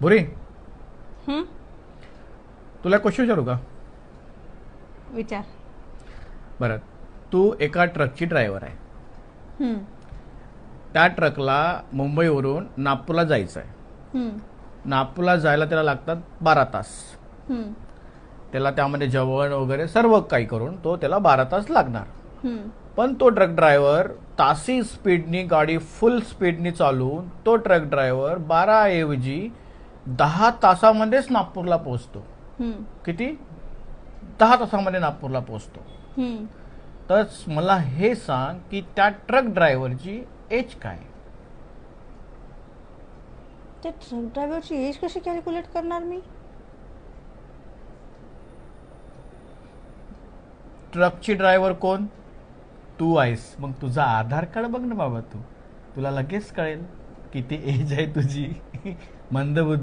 बुरी हं? तुला क्वेश्चन विचारू का? विचार. बरं, तू एका ट्रकची ड्रायव्हर आहे. हं. त्या ट्रकला मुंबईवरून नागपूरला जायचं आहे. हं. नागपूरला जायला त्याला लागतात 12 तास. हं. त्याला त्यामध्ये जेवण वगैरे सर्व काही करून त्याला 12 तास लागणार. हं. पण तो ट्रक ड्रायव्हर तासी स्पीडनी गाडी फुल स्पीडनी चालवून तो ट्रक ड्रायव्हर 12 ऐवजी 10 तासामध्येच नागपूरला पोहोचतो. हं. किती? 10 तासामध्ये नागपूरला पोहोचतो. हं. तर मला हे सांग की त्या ट्रक ड्रायव्हरची एज काय? त्या ट्रक ड्रायव्हरची एज कशी कॅल्क्युलेट करणार मी? ट्रकची ड्रायव्हर कोण? तू आहेस. मग तुझा आधार कार्ड बघ ना बाबा, तुला लगेच कळेल किती एज आहे तुझी. मंदबुद्धी